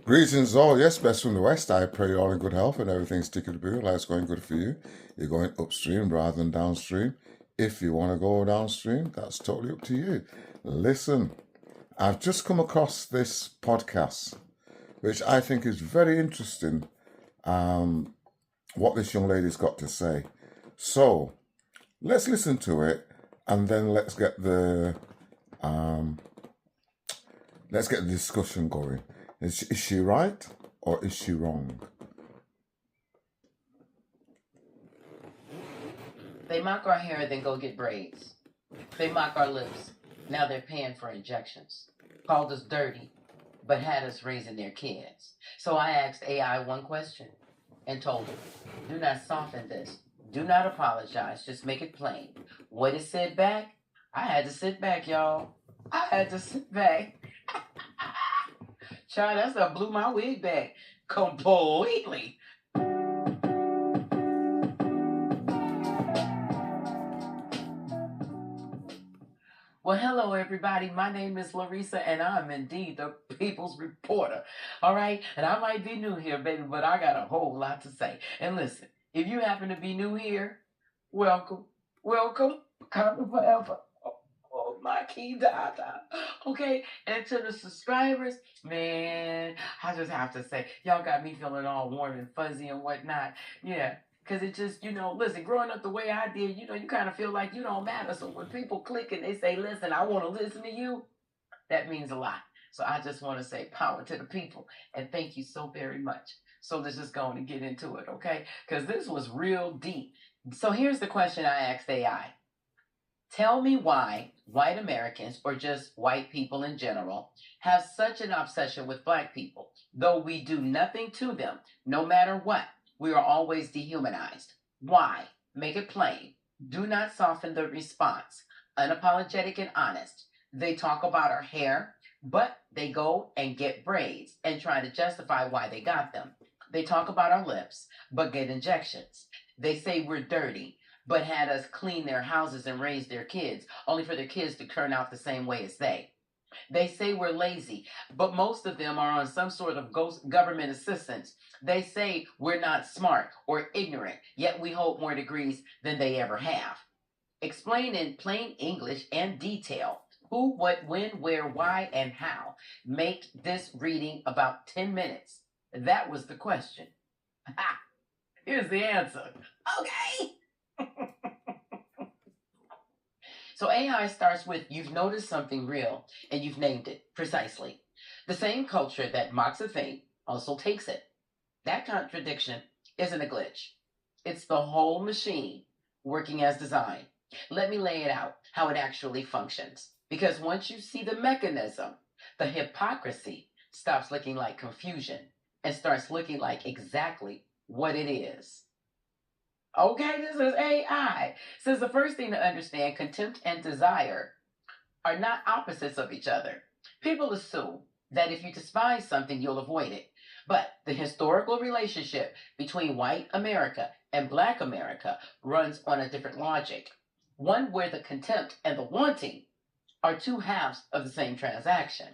Greetings all. Yes, best from the West. I pray you're all in good health and everything's ticking to boo. Life's going good for you. You're going upstream rather than downstream. If you want to go downstream, that's totally up to you. Listen, I've just come across this podcast, which I think is very interesting, what this young lady's got to say. So let's listen to it and then let's get the discussion going. Is she right or is she wrong? They mock our hair, then go get braids. They mock our lips. Now they're paying for injections. Called us dirty, but had us raising their kids. So I asked AI one question and told it, do not soften this. Do not apologize. Just make it plain. What it said back? I had to sit back, y'all. I had to sit back. Child, that's what blew my wig back completely. Well, hello, everybody. My name is Larissa, and I'm indeed the People's Reporter. All right? And I might be new here, baby, but I got a whole lot to say. And listen, if you happen to be new here, welcome. Welcome. Come forever. Oh, my key data. Okay? And to the subscribers, man, I just have to say, y'all got me feeling all warm and fuzzy and whatnot. Yeah. Because it just, listen, growing up the way I did, you kind of feel like you don't matter. So when people click and they say, listen, I want to listen to you, that means a lot. So I just want to say power to the people and thank you so very much. So let's just go on and get into it, okay? Because this was real deep. So here's the question I asked AI. Tell me why white Americans, or just white people in general, have such an obsession with black people, though we do nothing to them, no matter what. We are always dehumanized. Why? Make it plain. Do not soften the response. Unapologetic and honest. They talk about our hair, but they go and get braids and try to justify why they got them. They talk about our lips, but get injections. They say we're dirty, but had us clean their houses and raise their kids, only for their kids to turn out the same way as they. They say we're lazy, but most of them are on some sort of government assistance. They say we're not smart or ignorant, yet we hold more degrees than they ever have. Explain in plain English and detail who, what, when, where, why, and how. Make this reading about 10 minutes. That was the question. Ha! Here's the answer. Okay. So AI starts with, you've noticed something real, and you've named it precisely. The same culture that mocks a thing also takes it. That contradiction isn't a glitch. It's the whole machine working as designed. Let me lay it out, how it actually functions. Because once you see the mechanism, the hypocrisy stops looking like confusion and starts looking like exactly what it is. Okay, this is AI. Says the first thing to understand, contempt and desire are not opposites of each other. People assume that if you despise something, you'll avoid it. But the historical relationship between white America and black America runs on a different logic. One where the contempt and the wanting are two halves of the same transaction.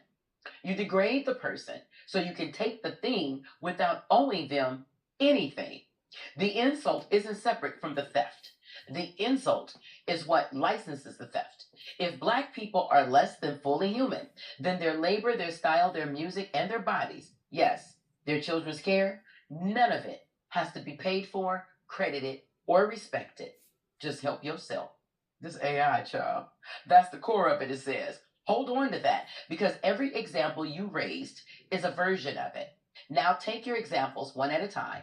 You degrade the person so you can take the thing without owing them anything. The insult isn't separate from the theft. The insult is what licenses the theft. If black people are less than fully human, then their labor, their style, their music, and their bodies, yes, their children's care, none of it has to be paid for, credited, or respected. Just help yourself. This AI, child. That's the core of it, it says. Hold on to that, because every example you raised is a version of it. Now take your examples one at a time,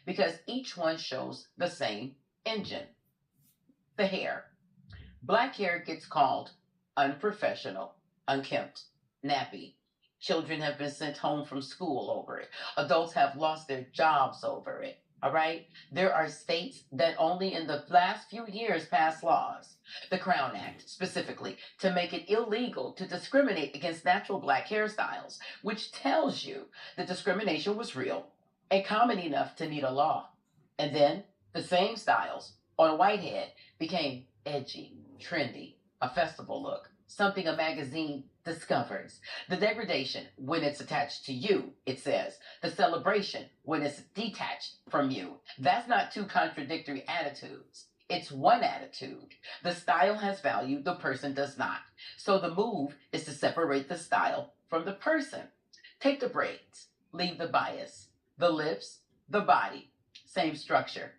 because each one shows the same engine. The hair. Black hair gets called unprofessional, unkempt, nappy. Children have been sent home from school over it. Adults have lost their jobs over it. All right? There are states that only in the last few years passed laws, the Crown Act specifically, to make it illegal to discriminate against natural black hairstyles, which tells you the discrimination was real and common enough to need a law. And then the same styles on a white head became edgy, trendy, a festival look, something a magazine discovers. The degradation when it's attached to you, it says. The celebration when it's detached from you. That's not two contradictory attitudes. It's one attitude. The style has value, the person does not. So the move is to separate the style from the person. Take the braids, leave the bias. The lips, the body, same structure.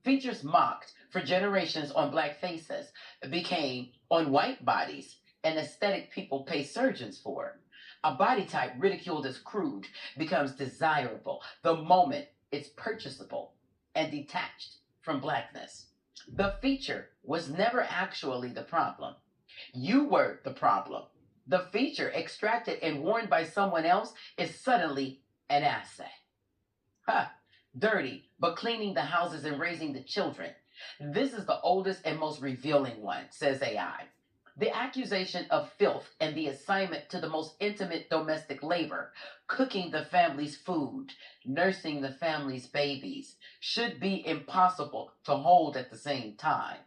Features mocked for generations on black faces became on white bodies an aesthetic people pay surgeons for. A body type ridiculed as crude becomes desirable the moment it's purchasable and detached from blackness. The feature was never actually the problem. You were the problem. The feature extracted and worn by someone else is suddenly an asset. Ha! Dirty, but cleaning the houses and raising the children. This is the oldest and most revealing one, says AI. The accusation of filth and the assignment to the most intimate domestic labor, cooking the family's food, nursing the family's babies, should be impossible to hold at the same time.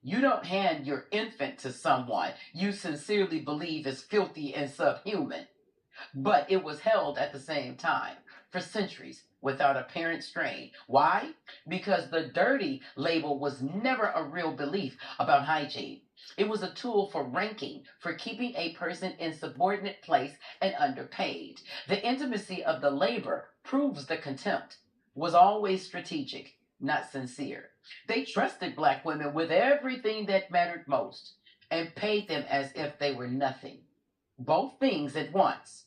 You don't hand your infant to someone you sincerely believe is filthy and subhuman, but it was held at the same time for centuries without apparent strain. Why? Because the dirty label was never a real belief about hygiene. It was a tool for ranking, for keeping a person in subordinate place and underpaid. The intimacy of the labor proves the contempt was always strategic, not sincere. They trusted black women with everything that mattered most and paid them as if they were nothing. Both things at once,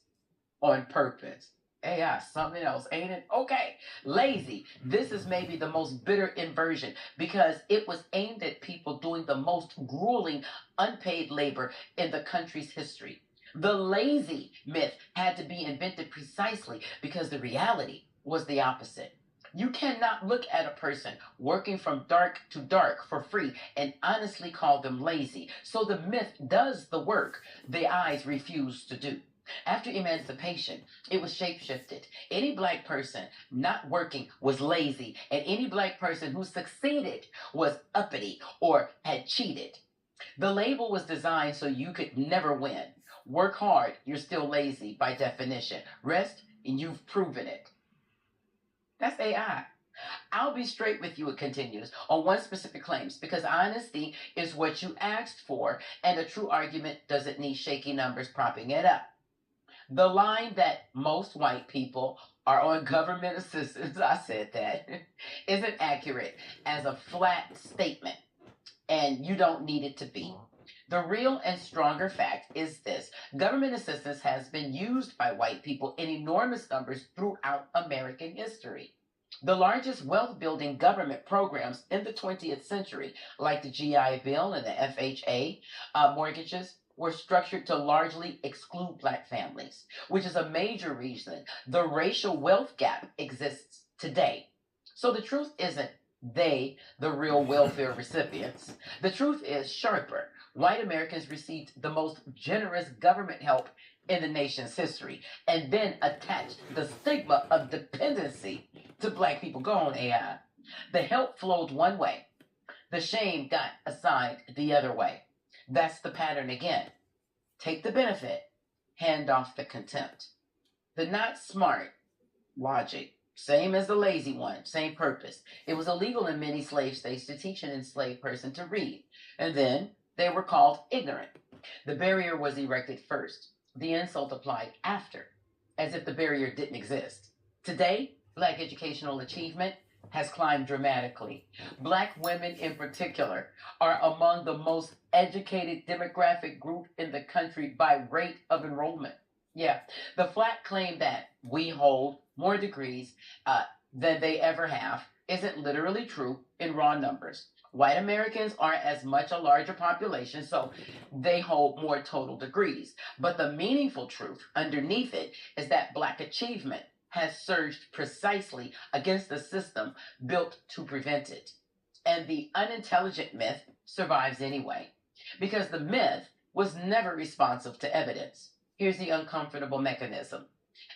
on purpose. AI, something else, ain't it? Okay, lazy. This is maybe the most bitter inversion because it was aimed at people doing the most grueling unpaid labor in the country's history. The lazy myth had to be invented precisely because the reality was the opposite. You cannot look at a person working from dark to dark for free and honestly call them lazy. So the myth does the work the eyes refuse to do. After emancipation, it was shapeshifted. Any black person not working was lazy, and any black person who succeeded was uppity or had cheated. The label was designed so you could never win. Work hard, you're still lazy by definition. Rest, and you've proven it. That's AI. I'll be straight with you, it continues, on one specific claims, because honesty is what you asked for, and a true argument doesn't need shaky numbers propping it up. The line that most white people are on government assistance, I said that, isn't accurate as a flat statement, and you don't need it to be. The real and stronger fact is this: government assistance has been used by white people in enormous numbers throughout American history. The largest wealth building government programs in the 20th century, like the GI Bill and the FHA mortgages, were structured to largely exclude black families, which is a major reason the racial wealth gap exists today. So the truth isn't they, the real welfare recipients. The truth is sharper. White Americans received the most generous government help in the nation's history and then attached the stigma of dependency to black people. Go on, AI. The help flowed one way. The shame got assigned the other way. That's the pattern again. Take the benefit, hand off the contempt. The not smart logic, same as the lazy one, same purpose. It was illegal in many slave states to teach an enslaved person to read, and then they were called ignorant. The barrier was erected first, the insult applied after, as if the barrier didn't exist. Today, black educational achievement has climbed dramatically. Black women in particular are among the most educated demographic group in the country by rate of enrollment. Yeah, the flat claim that we hold more degrees than they ever have isn't literally true in raw numbers. White Americans are as much a larger population, so they hold more total degrees. But the meaningful truth underneath it is that black achievement has surged precisely against the system built to prevent it. And the unintelligent myth survives anyway, because the myth was never responsive to evidence. Here's the uncomfortable mechanism.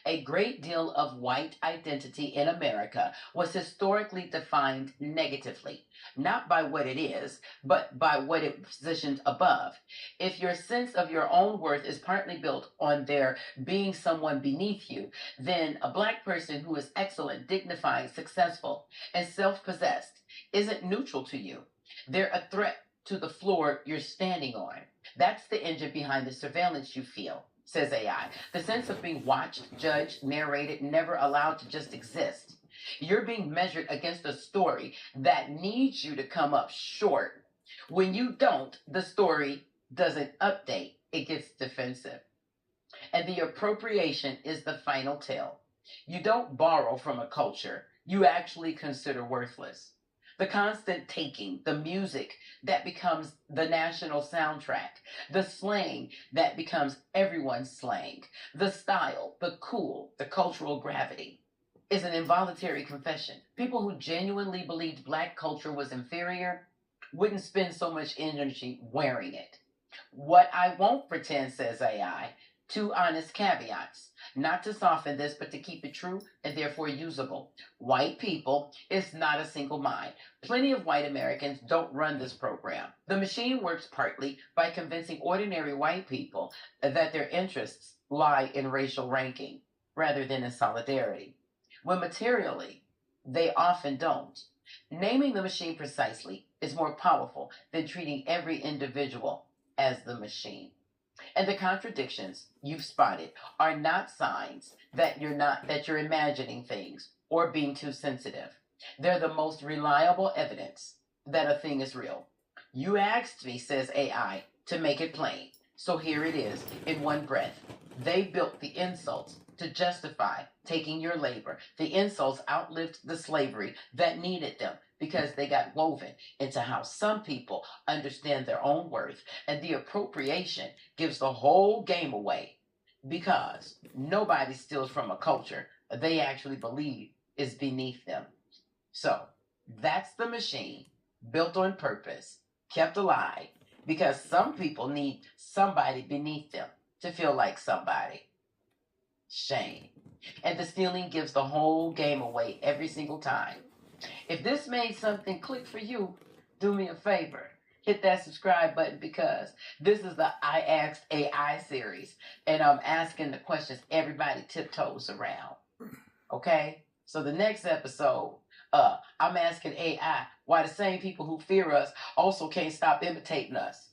A great deal of white identity in America was historically defined negatively, not by what it is, but by what it positions above. If your sense of your own worth is partly built on there being someone beneath you, then a black person who is excellent, dignified, successful, and self possessed isn't neutral to you. They're a threat to the floor you're standing on. That's the engine behind the surveillance you feel, says AI. The sense of being watched, judged, narrated, never allowed to just exist. You're being measured against a story that needs you to come up short. When you don't, the story doesn't update, it gets defensive. And the appropriation is the final tell. You don't borrow from a culture you actually consider worthless. The constant taking, the music that becomes the national soundtrack, the slang that becomes everyone's slang, the style, the cool, the cultural gravity is an involuntary confession. People who genuinely believed black culture was inferior wouldn't spend so much energy wearing it. What I won't pretend, says AI, two honest caveats. Not to soften this, but to keep it true and therefore usable. White people is not a single mind. Plenty of white Americans don't run this program. The machine works partly by convincing ordinary white people that their interests lie in racial ranking rather than in solidarity, when materially they often don't. Naming the machine precisely is more powerful than treating every individual as the machine. And the contradictions you've spotted are not signs that you're imagining things or being too sensitive. They're the most reliable evidence that a thing is real. You asked me, says AI, to make it plain. So here it is in one breath. They built the insults to justify taking your labor. The insults outlived the slavery that needed them because they got woven into how some people understand their own worth. And the appropriation gives the whole game away because nobody steals from a culture they actually believe is beneath them. So that's the machine built on purpose, kept alive, because some people need somebody beneath them to feel like somebody. Shame. And the stealing gives the whole game away every single time. If this made something click for you, do me a favor. Hit that subscribe button because this is the I Asked AI series, and I'm asking the questions everybody tiptoes around. Okay? So the next episode, I'm asking AI why the same people who fear us also can't stop imitating us.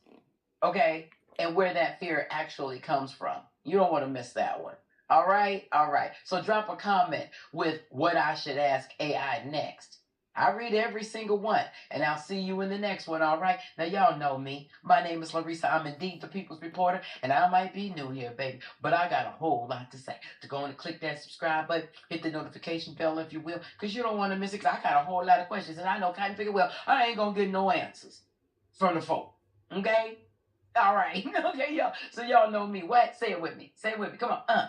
Okay? And where that fear actually comes from. You don't want to miss that one. All right? All right. So drop a comment with what I should ask AI next. I read every single one, and I'll see you in the next one, all right? Now, y'all know me. My name is Larissa. I'm indeed the People's Reporter, and I might be new here, baby, but I got a whole lot to say. To go and click that subscribe button, hit the notification bell if you will, because you don't want to miss it, because I got a whole lot of questions, and I know kind of figure, well, I ain't going to get no answers from the folk, okay? All right. Okay, y'all. So y'all know me. What? Say it with me. Say it with me. Come on.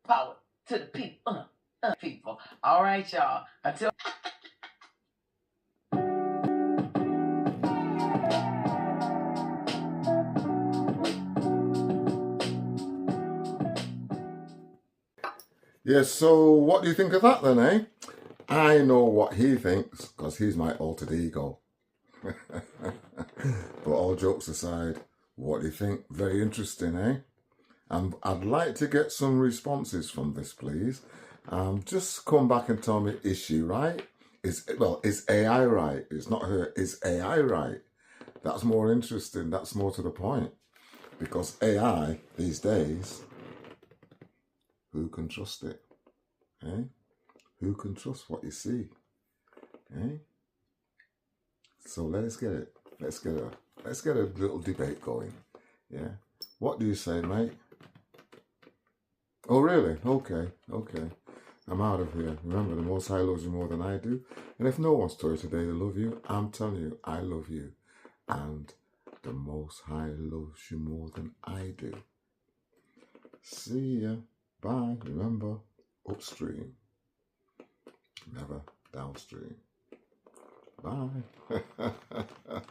Power to the people. People. All right, y'all. Until. Yes, so what do you think of that then, eh? I know what he thinks, because he's my altered ego. But all jokes aside, what do you think? Very interesting, eh? And I'd like to get some responses from this, please. Just come back and tell me, is she right? Is AI right? It's not her. Is AI right? That's more interesting. That's more to the point. Because AI, these days, who can trust it? Eh? Who can trust what you see? Eh? So let's get it. Let's get a little debate going. Yeah. What do you say, mate? Oh, really? Okay. I'm out of here. Remember, the Most High loves you more than I do. And if no one's told you today they love you, I'm telling you, I love you. And the Most High loves you more than I do. See ya. Bye. Remember, upstream, never downstream. Bye.